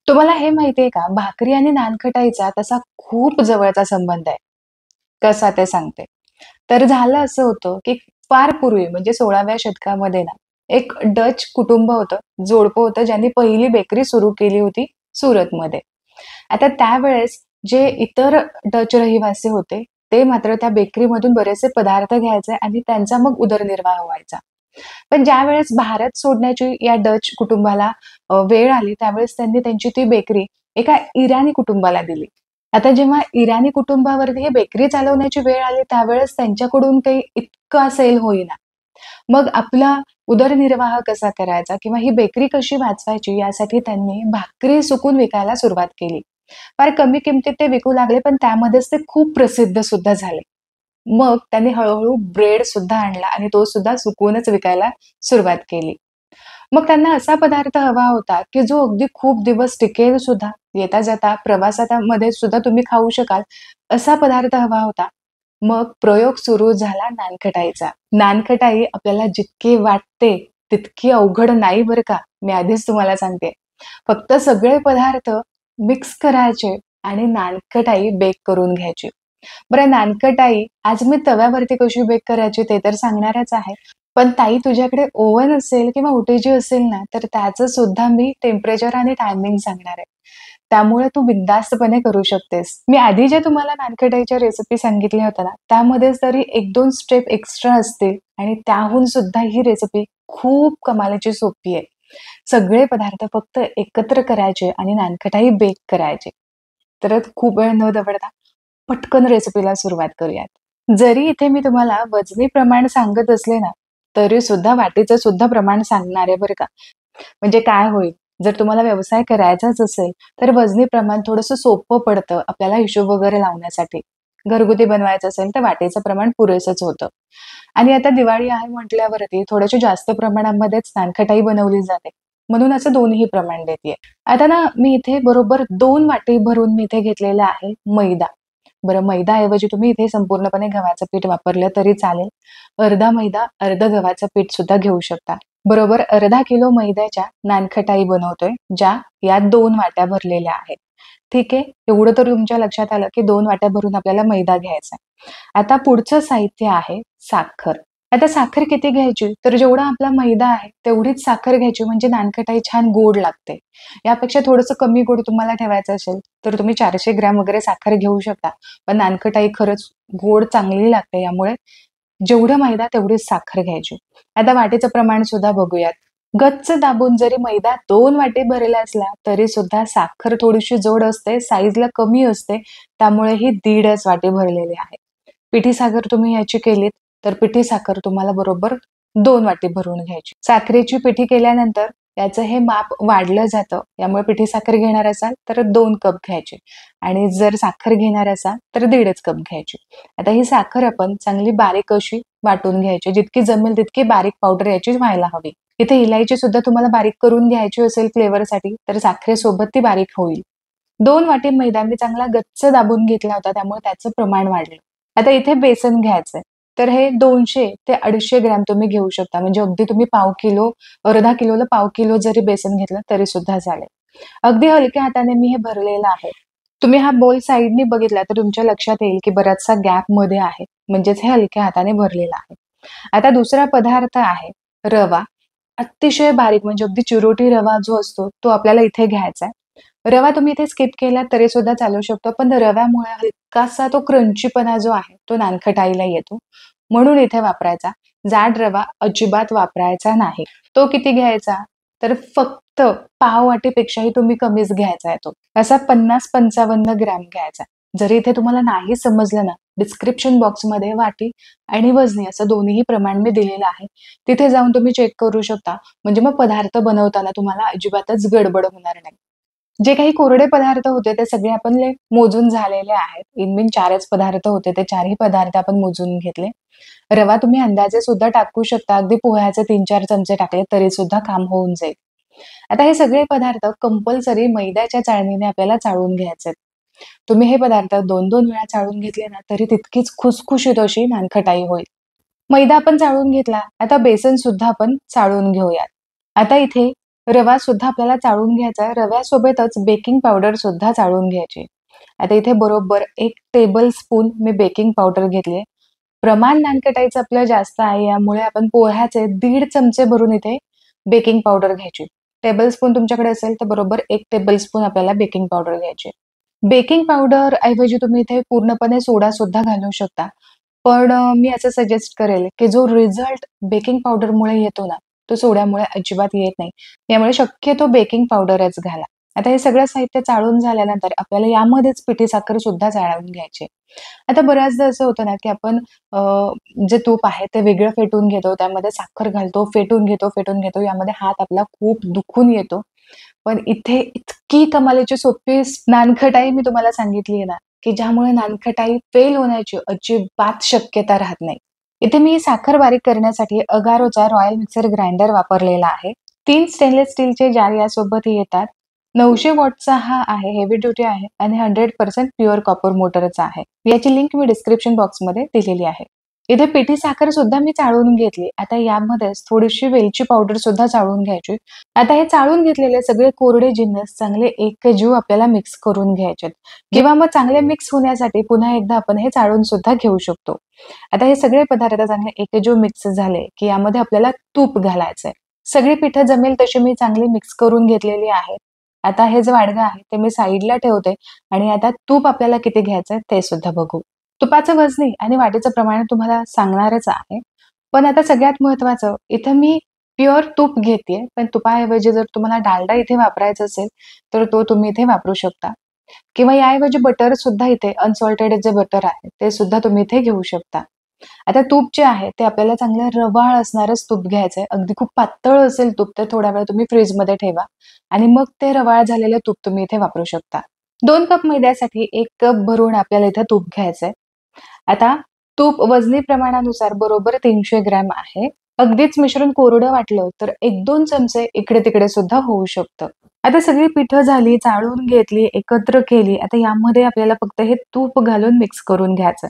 तुम्हाला हे माहितीये का? भाकरी आणि नानखटाईचा तसा खूप जवळचा संबंध आहे. कसा ते सांगते. तर झालं असं होतं, की फार पूर्वी म्हणजे 16व्या शतकामध्ये ना, एक डच कुटुंब होतं, जोडपं होतं, ज्यांनी पहिली बेकरी सुरू केली होती सुरतमध्ये. आता त्यावेळेस जे इतर डच रहिवासी होते, ते मात्र त्या बेकरीमधून बरेचसे पदार्थ घ्यायचे आणि त्यांचा मग उदरनिर्वाह व्हायचा. पण ज्यावेळेस भारत सोडण्याची या डच कुटुंबाला वेळ आली, त्यावेळेस त्यांनी त्यांची ती बेकरी एका इराणी कुटुंबाला दिली. आता जेव्हा इराणी कुटुंबावरती ही बेकरी चालवण्याची वेळ आली, त्यावेळेस त्यांच्याकडून काही इतका सेल होईना. मग आपला उदरनिर्वाह कसा करायचा किंवा ही बेकरी कशी वाचवायची यासाठी त्यांनी भाकरी सुकून विकायला सुरुवात केली. फार कमी किमतीत ते विकू लागले, पण त्यामध्येच ते खूप प्रसिद्ध सुद्धा झाले. मग त्यांनी हळू ब्रेड सुद्धा आणला आणि तो सुद्धा सुकवूनच विकायला सुरुवात केली. मग त्यांना असा पदार्थ हवा होता, की जो अगदी खूप दिवस टिकेल सुद्धा. येता-जाता प्रवासामध्ये सुद्धा तुम्ही खाऊ शकाल, असा पदार्थ हवा होता. मग प्रयोग सुरू झाला नानखटाईचा. नानखटाई आपल्याला जितकी वाटते, तितकी अवघड नाही बरं का. मी आधीच तुम्हाला सांगते. फक्त सगळे पदार्थ मिक्स करायचे आणि नानकटाई बेक करून घ्यायची. बरं नानकटाई आज मी तव्यावरती कशी बेक करायची ते तर सांगणारच आहे. पण ताई तुझ्याकडे ओव्हन असेल किंवा ओटीजी असेल ना, तर त्याचं सुद्धा मी टेम्परेचर आणि टायमिंग सांगणार आहे. त्यामुळे तू बिनधास्तपणे करू शकतेस. मी आधी जे तुम्हाला नानकटाईच्या रेसिपी सांगितल्या होत्या ना, त्यामध्ये जरी 1-2 स्टेप एक्स्ट्रा असतील आणि त्याहून सुद्धा ही रेसिपी खूप कमालीची सोपी आहे. सगळे पदार्थ फक्त एकत्र करायचे आणि नानकटाई बेक करायचे. तर खूप वेळ न दवडता पटकन रेसिपीला सुरुवात करूयात. जरी इथे मी तुम्हाला वजनी प्रमाण सांगत असले ना, तरी सुद्धा वाटीचं सुद्धा प्रमाण सांगणार आहे बरं का. म्हणजे काय होईल, जर तुम्हाला व्यवसाय करायचाच असेल, तर वजनी प्रमाण थोडंसं सोपं पडतं आपल्याला हिशोब वगैरे लावण्यासाठी. घरगुती बनवायचं असेल, तर वाटीचं प्रमाण पुरेसंच होतं. आणि आता दिवाळी आहे म्हटल्यावरती थोड्याशा जास्त प्रमाणामध्येच नानखटाई बनवली जाते. म्हणून असं दोन्ही प्रमाण देतेय. आता ना मी इथे बरोबर 2 वाटी भरून मी इथे घेतलेला आहे मैदा. बरं मैदाऐवजी तुम्ही इथे संपूर्णपणे गव्हाचं पीठ वापरलं तरी चालेल. अर्धा मैदा, अर्धं गव्हाचं पीठ सुद्धा घेऊ शकता. बरोबर अर्धा किलो मैद्याच्या नानखटाई बनवतोय, ज्या या 2 वाट्या भरलेल्या आहेत. ठीक आहे? एवढं तर तुमच्या लक्षात आलं, की 2 वाट्या भरून आपल्याला मैदा घ्यायचा आहे. आता पुढचं साहित्य आहे साखर. आता साखर किती घ्यायची? तर जेवढा आपला मैदा आहे, तेवढीच साखर घ्यायची म्हणजे नानखटाई छान गोड लागते. यापेक्षा थोडंसं कमी गोड तुम्हाला ठेवायचं असेल, तर तुम्ही 400 ग्रॅम वगैरे साखर घेऊ शकता. पण नानखटाई खरंच गोड चांगली लागते. यामुळे जेवढं मैदा तेवढीच साखर घ्यायची. आता वाटीचं प्रमाण सुद्धा बघूयात. गच्च दाबून जरी मैदा 2 वाटी भरला असला, तरी सुद्धा साखर थोडीशी जड असते, साईजला कमी असते. त्यामुळे ही 1.5च वाटी भरलेली आहे. पिठी साखर तुम्ही याची केलीत, तर पिठी साखर तुम्हाला बरोबर 2 वाटी भरून घ्यायची. साखरेची पिठी केल्यानंतर याचं हे माप वाढलं जातं. त्यामुळे पिठी साखर घेणार असाल, तर 2 कप घ्यायची आणि जर साखर घेणार असाल, तर 1.5च कप घ्यायची. आता ही साखर आपण चांगली बारीक अशी वाटून घ्यायची. जितकी जमेल तितकी बारीक पावडर याची व्हायला हवी. इथे इलायची सुद्धा तुम्हाला बारीक करून घ्यायची असेल फ्लेवरसाठी, तर साखरेसोबत ती बारीक होईल. 2 वाटी मैदा मी चांगला गच्च दाबून घेतला होता, त्यामुळे त्याचं प्रमाण वाढलं. आता इथे बेसन घ्यायचंय. तर हे 200 ते 250 ग्रॅम तुम्ही घेऊ शकता. म्हणजे अगदी तुम्ही पाव किलो, अर्धा किलोला पाव किलो जरी बेसन घेतलं तरी सुद्धा चालेल. अगदी हलक्या हाताने मी हे भरलेलं आहे. तुम्ही हा बोल साइडनी बघितला तर तुमच्या लक्षात येईल की बराचसा गॅप मध्ये आहे. म्हणजेच हे हलक्या हाताने भरलेलं आहे. आता दुसरा पदार्थ आहे रवा. अतिशय बारीक म्हणजे अगदी चिरोटी रवा जो असतो तो आपल्याला इथे घ्यायचा आहे. रवा तुम्ही इथे स्किप केला तरी सुद्धा चालू शकतो. पण रव्यामुळे हलकासा तो क्रंचीपणा जो आहे तो नानखटाईला येतो. म्हणून इथे वापरायचा. जाड रवा अजिबात वापरायचा नाही. तो किती घ्यायचा? तर फक्त पाव वाटीपेक्षाही तुम्ही कमीच घ्यायचा आहे तो. असा 50-55 ग्रॅम घ्यायचा. जरी इथे तुम्हाला नाही समजलं ना, डिस्क्रिप्शन बॉक्समध्ये वाटी आणि वजनी असं दोन्हीही प्रमाण मी दिलेलं आहे. तिथे जाऊन तुम्ही चेक करू शकता. म्हणजे मग पदार्थ बनवताना तुम्हाला अजिबातच गडबड होणार नाही. जे काही कोरडे पदार्थ होते ते सगळे आपण मोजून झालेले आहेत. इन-मिन 4च पदार्थ होते. ते 4ही पदार्थ आपण मोजून घेतले. रवा तुम्ही अंदाजे सुद्धा टाकू शकता. अगदी पोह्याचे 3-4 चमचे टाकले तरी सुद्धा काम होऊन जाईल. आता हे सगळे पदार्थ कंपल्सरी मैद्याच्या चाळणीने आपल्याला चाळून घ्यायचे. तुम्ही हे पदार्थ 2-2 वेळा चाळून घेतले ना, तरी तितकीच खुसखुशीत अशी नानखटाई होईल. मैदा आपण चाळून घेतला. आता बेसन सुद्धा आपण चाळून घेऊयात. आता इथे रवा सुद्धा आपल्याला चाळून घ्यायचा आहे. रव्यासोबतच बेकिंग पावडर सुद्धा चाळून घ्यायची. आता इथे बरोबर 1 टेबल स्पून मी बेकिंग पावडर घेतली. प्रमाण नानकटाईचं आपलं जास्त आहे, यामुळे आपण पोह्याचे 1.5 चमचे भरून इथे बेकिंग पावडर घ्यायची. टेबलस्पून तुमच्याकडे असेल तर बरोबर 1 टेबलस्पून आपल्याला बेकिंग पावडर घ्यायची. बेकिंग पावडर ऐवजी तुम्ही इथे पूर्णपणे सोडा सुद्धा घालू शकता. पण मी असं सजेस्ट करेल, की जो रिझल्ट बेकिंग पावडरमुळे येतो ना, तो सोड्यामुळे अजिबात येत नाही. त्यामुळे शक्यतो बेकिंग पावडरच घाला. आता हे सगळं साहित्य चाळून झाल्यानंतर आपल्याला यामध्येच पिठी साखर सुद्धा चाळून घ्यायची. आता बऱ्याचदा असं होतं ना, की आपण अ, जे तूप आहे ते वेगळं फेटून घेतो, त्यामध्ये साखर घालतो, फेटून घेतो. यामध्ये हात आपला खूप दुखून येतो. पण इथे इतकी कमालीची सोपी नानखटाई मी तुम्हाला सांगितली आहे ना, की ज्यामुळे नानखटाई फेल होण्याची अजिबात शक्यता राहत नाही. इथे मी साखर बारीक करण्यासाठी अगारोचा रॉयल मिक्सर ग्राइंडर वापरलेला आहे. 3 स्टेनलेस स्टीलचे जार यासोबत येतात. 900 वॉटचा हा आहे, हेवी ड्युटी आहे आणि 100% प्युअर कॉपर मोटरचा आहे. याची लिंक मी डिस्क्रिप्शन बॉक्समध्ये दिलेली आहे. इथे पिठी साखर सुद्धा मी चाळून घेतली. आता यामध्येच थोडीशी वेलची पावडर सुद्धा चाळून घ्यायची. आता हे चाळून घेतलेले सगळे कोरडे जिन्नस चांगले एकजीव आपल्याला मिक्स करून घ्यायचे किंवा मग चांगले मिक्स होण्यासाठी पुन्हा एकदा आपण हे चाळून सुद्धा घेऊ शकतो. आता हे सगळे पदार्थ चांगले एकजीव मिक्स झाले, की यामध्ये आपल्याला तूप घालायचंय. सगळी पिठं जमेल तशी मी चांगली मिक्स करून घेतलेली आहेत. आता हे जे वाडगं आहे ते मी साईडला ठेवते आणि आता तूप आपल्याला किती घ्यायचंय ते सुद्धा बघू. तुपाचं वजनी आणि वाटीचं प्रमाण तुम्हाला सांगणारच आहे. पण आता सगळ्यात महत्त्वाचं इथं मी प्युअर तूप घेतेय, पण तुपाऐवजी जर तुम्हाला डालडा इथे वापरायचा असेल, तर तो तुम्ही इथे वापरू शकता. किंवा याऐवजी बटर सुद्धा इथे अनसॉल्टेड जे बटर आहे, ते सुद्धा तुम्ही इथे घेऊ शकता. आता तूप जे आहे ते आपल्याला चांगलं रवाळ असणारच तूप घ्यायचंय. अगदी खूप पातळ असेल तूप तर थोडा वेळ तुम्ही फ्रीजमध्ये ठेवा आणि मग ते रवाळ झालेलं तूप तुम्ही इथे वापरू शकता. 2 कप मैद्यासाठी 1 कप भरून आपल्याला इथे तूप घ्यायचंय. आता तूप वजनी प्रमाणानुसार बरोबर 300 ग्रॅम आहे. अगदीच मिश्रण कोरडं वाटलं तर 1-2 चमचे इकडे-तिकडे सुद्धा होऊ शकतं. आता सगळी पिठं झाली, चाळून घेतली, एकत्र केली. आता यामध्ये आपल्याला फक्त हे तूप घालून मिक्स करून घ्यायचं.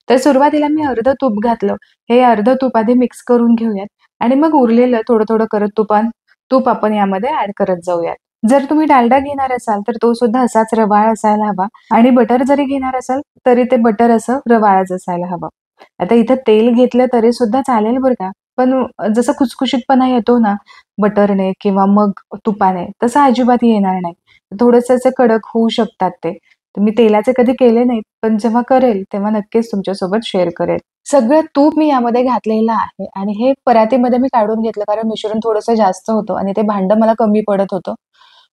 तर सुरुवातीला मी अर्धं तूप घातलं. हे अर्धं तूप आधी मिक्स करून घेऊयात आणि मग उरलेलं थोडं-थोडं करत तूप आपण यामध्ये ॲड करत जाऊयात. जर तुम्ही डालडा घेणार असाल, तर तो सुद्धा असाच रवाळ असायला हवा आणि बटर जरी घेणार असाल, तरी ते बटर असं रवाळच असायला हवं. आता इथं तेल घेतलं तरी सुद्धा चालेल बरं का. पण जसं खुसखुशीतपणा येतो ना बटरने किंवा मग तुपाने, तसं अजिबात येणार नाही. थोडंसं असं कडक होऊ शकतात ते. तर मी तेलाचे कधी केले नाहीत, पण जेव्हा करेल तेव्हा नक्कीच तुमच्यासोबत शेअर करेल. सगळं तूप मी यामध्ये घातलेलं आहे आणि हे परातीमध्ये मी काढून घेतलं कारण मिश्रण थोडंसं जास्त होतं आणि ते भांडं मला कमी पडत होतं.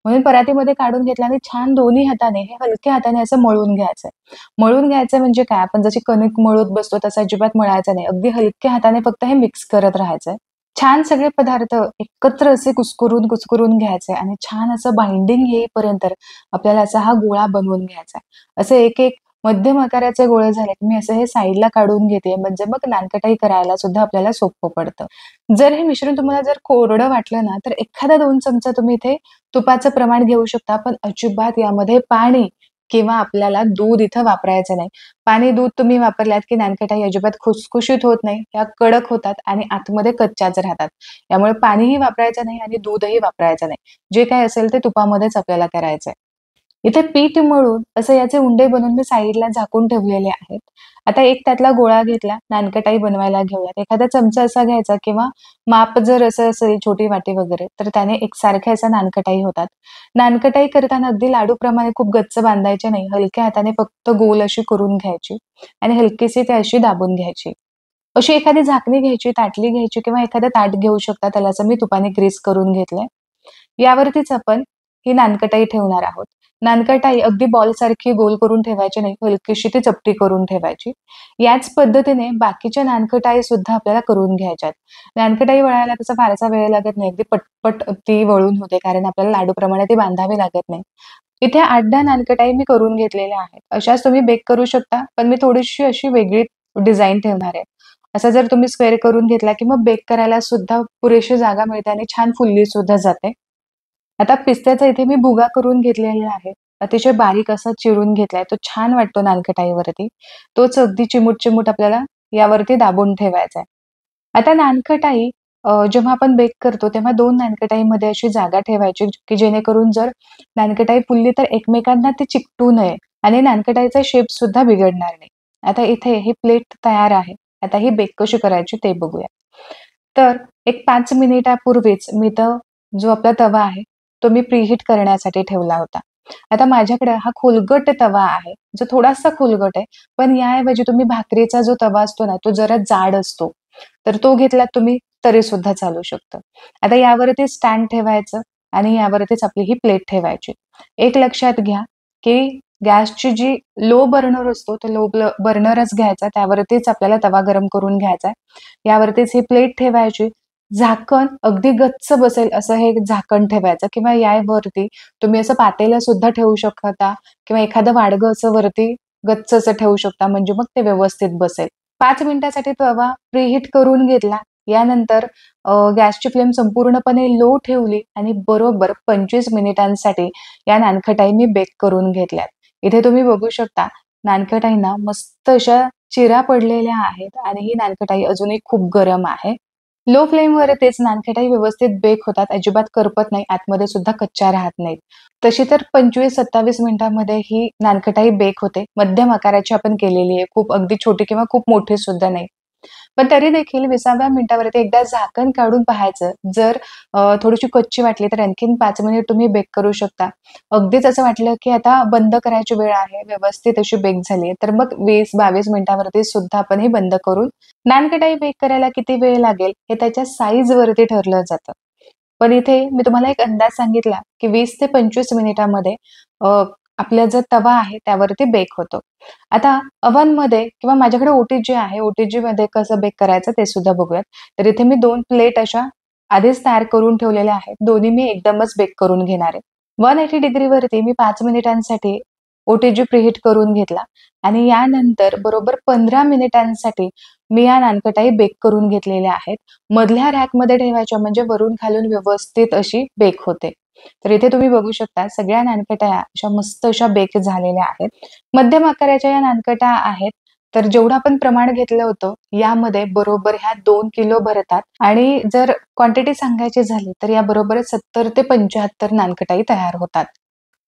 म्हणून परातीमध्ये काढून घेतलं आणि छान दोन्ही हाताने हे हलक्या हाताने असं मळून घ्यायचंय. मळून घ्यायचं म्हणजे काय? आपण जशी कणिक मळत बसतो तसं अजिबात मळायचं नाही. अगदी हलक्या हाताने फक्त हे मिक्स करत राहायचंय. छान सगळे पदार्थ एकत्र असे कुस्करून घ्यायचे आणि छान असं बाइंडिंग येईपर्यंत आपल्याला असा हा गोळा बनवून घ्यायचा आहे. असे एक-एक मध्यम आकाराचे गोळे झाले की मी असं हे साईडला काढून घेते म्हणजे मग नानकटाई करायला सुद्धा आपल्याला सोपं पडतं. जर हे मिश्रण तुम्हाला जर कोरडं वाटलं ना, तर एखादा 2 चमचा तुम्ही इथे तुपाचं प्रमाण घेऊ शकता. पण अजिबात यामध्ये पाणी किंवा आपल्याला दूध इथं वापरायचं नाही. पाणी, दूध तुम्ही वापरल्यात की नानकटाई अजिबात खुसखुशीत होत नाही. त्या कडक होतात आणि आतमध्ये कच्च्याच राहतात. त्यामुळे पाणीही वापरायचं नाही आणि दूधही वापरायचं नाही. जे काही असेल ते तुपामध्येच आपल्याला करायचंय. इथे पीठ मळून असं याचे उंडे बनवून मी साईडला झाकून ठेवलेले आहेत. आता एक त्यातला गोळा घेतला, नानकटाई बनवायला घेऊयात. एखादा चमचा असा घ्यायचा किंवा माप जर असं असेल छोटी वाटी वगैरे, तर त्याने एकसारख्या अशा नानकटाई होतात. नानकटाई करताना अगदी लाडूप्रमाणे खूप गच्च बांधायचे नाही. हलक्या हाताने फक्त गोल अशी करून घ्यायची आणि हलकीशी ती अशी दाबून घ्यायची. अशी एखादी झाकणी घ्यायची, ताटली घ्यायची किंवा एखादं ताट घेऊ शकता. त्याला असं मी तुपाने ग्रीस करून घेतलंय. यावरतीच आपण ही नानकटाई ठेवणार आहोत. नानकटाई अगदी बॉलसारखी गोल करून ठेवायची नाही, हलकीशी ती चपटी करून ठेवायची. याच पद्धतीने बाकीच्या नानकटाई सुद्धा आपल्याला करून घ्यायच्यात. नानकटाई वळायला तसा फारसा वेळ लागत नाही. अगदी पटपट ती वळून होते कारण आपल्याला लाडूप्रमाणे ती बांधावी लागत नाही. इथे 8-10 नानकटाई मी करून घेतलेल्या आहेत. अशाच तुम्ही बेक करू शकता, पण मी थोडीशी अशी वेगळी डिझाइन ठेवणार आहे. असा जर तुम्ही स्क्वेअर करून घेतला की मग बेक करायला सुद्धा पुरेशी जागा मिळते आणि छान फुलली सुद्धा जाते. आता पिस्त्याचा इथे मी भुगा करून घेतलेला आहे. अतिशय बारीक असा चिरून घेतलाय. तो छान वाटतो नानकटाईवरती. तोच अगदी चिमूट-चिमूट आपल्याला यावरती दाबून ठेवायचा आहे. आता नानकटाई जेव्हा आपण बेक करतो तेव्हा 2 नानकटाईमध्ये अशी जागा ठेवायची, की जेणेकरून जर नानकटाई फुलली तर एकमेकांना ती चिकटू नये आणि नानकटाईचा शेप सुद्धा बिघडणार नाही. आता इथे ही प्लेट तयार आहे. आता ही बेक कशी करायची ते बघूया. तर एक 5 मिनिटापूर्वीच मी तर जो आपला तवा आहे, तो मी प्रीहीट करण्यासाठी ठेवला होता. आता माझ्याकडे हा खोलगट तवा आहे, जो थोडासा खोलगट आहे. पण याऐवजी तुम्ही भाकरीचा जो तवा असतो ना, तो जरा जाड असतो. तर तो घेतलात तुम्ही तरी सुद्धा चालू शकतं. आता यावरती स्टँड ठेवायचं आणि यावरतीच आपली ही प्लेट ठेवायची. एक लक्षात घ्या, की गॅसची जी लो बर्नर असतो, तो लो बर्नरच घ्यायचा. त्यावरतीच आपल्याला तवा गरम करून घ्यायचा आहे. यावरतीच ही प्लेट ठेवायची. झाकण अगदी गच्च बसेल असं हे झाकण ठेवायचं किंवा यावरती तुम्ही असं पातेलं सुद्धा ठेवू शकता किंवा एखादं वाडगं असं वरती गच्च असं ठेवू शकता म्हणजे मग ते व्यवस्थित बसेल. 5 मिनिटासाठी तवा प्रीहीट करून घेतला. यानंतर गॅसची फ्लेम संपूर्णपणे लो ठेवली आणि बरोबर 25 मिनिटांसाठी या नानखटाई मी बेक करून घेतल्यात. इथे तुम्ही बघू शकता नानकटाईंना मस्त अशा चिरा पडलेल्या आहेत आणि ही नानकटाई अजूनही खूप गरम आहे. लो फ्लेमवरतीच नानकटाई व्यवस्थित बेक होतात. अजिबात करपत नाही. आतमध्ये सुद्धा कच्च्या राहत नाहीत. तशी तर 25-27 मिनिटांमध्ये ही नानकटाई बेक होते. मध्यम आकाराची आपण केलेली आहे. खूप अगदी छोटी किंवा खूप मोठी सुद्धा नाही. पण तरी देखील 20व्या मिनिटावरती एकदा झाकण काढून पाहायचं. जर थोडीशी कच्ची वाटली तर आणखीन 5 मिनिट तुम्ही बेक करू शकता. अगदीच असं वाटलं की आता बंद करायची वेळ आहे, व्यवस्थित अशी बेक झाली आहे, तर मग 20-22 मिनिटावरती सुद्धा आपण हे बंद करून नानकटाई बेक करायला किती वेळ लागेल हे त्याच्या साईजवरती ठरलं जातं. पण इथे मी तुम्हाला एक अंदाज सांगितला, की 20 ते 25 मिनिटामध्ये आपला जो तवा आहे त्यावरती बेक होतो. आता ओव्हनमध्ये किंवा माझ्याकडे ओटीजी आहे. ओटीजीमध्ये कसं बेक करायचं ते सुद्धा बघूयात. तर इथे मी 2 प्लेट अशा आधीच तयार करून ठेवलेल्या आहेत. दोन्ही मी एकदमच बेक करून घेणार आहे. 180 डिग्रीवरती मी 5 मिनिटांसाठी ओटीजी प्रीहीट करून घेतला आणि यानंतर बरोबर 15 मिनिटांसाठी मी या नानकटाई बेक करून घेतलेल्या आहेत. मधल्या रॅकमध्ये ठेवायच्या म्हणजे वरून खालून व्यवस्थित अशी बेक होते. तर इथे तुम्ही बघू शकता सगळ्या नानकट्या अशा मस्त अशा बेक झालेल्या आहेत. मध्यम आकाराच्या या नानकट्या आहेत. तर जेवढं आपण प्रमाण घेतलं होतं, यामध्ये बरोबर ह्या 2 किलो भरतात आणि जर क्वांटिटी सांगायची झाली, तर या बरोबर 70 ते 75 नानकटाई तयार होतात.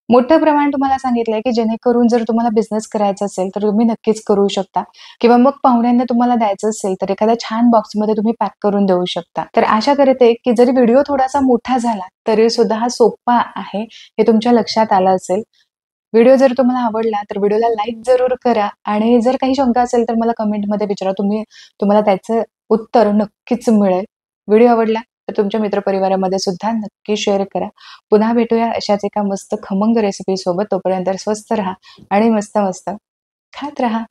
मोठं प्रमाण तुम्हाला सांगितलंय, की जेणेकरून जर तुम्हाला बिझनेस करायचा असेल, तर तुम्ही नक्कीच करू शकता किंवा मग पाहुण्यांना तुम्हाला द्यायचं असेल, तर एखाद्या छान बॉक्समध्ये तुम्ही पॅक करून देऊ शकता. तर आशा करते, की जरी व्हिडिओ थोडासा मोठा झाला, तरी सुद्धा हा सोपा आहे, हे तुमच्या लक्षात आलं असेल. व्हिडिओ जर तुम्हाला आवडला, तर व्हिडिओला लाईक जरूर करा आणि जर काही शंका असेल, तर मला कमेंटमध्ये विचारा. तुम्हाला त्याचं उत्तर नक्कीच मिळेल. व्हिडिओ आवडला, तर तुमच्या मित्रपरिवारामध्ये सुद्धा नक्की शेअर करा. पुन्हा भेटूया अशाच एका मस्त खमंग रेसिपी सोबत. तोपर्यंत स्वस्त राहा आणि मस्त-मस्त खात राहा.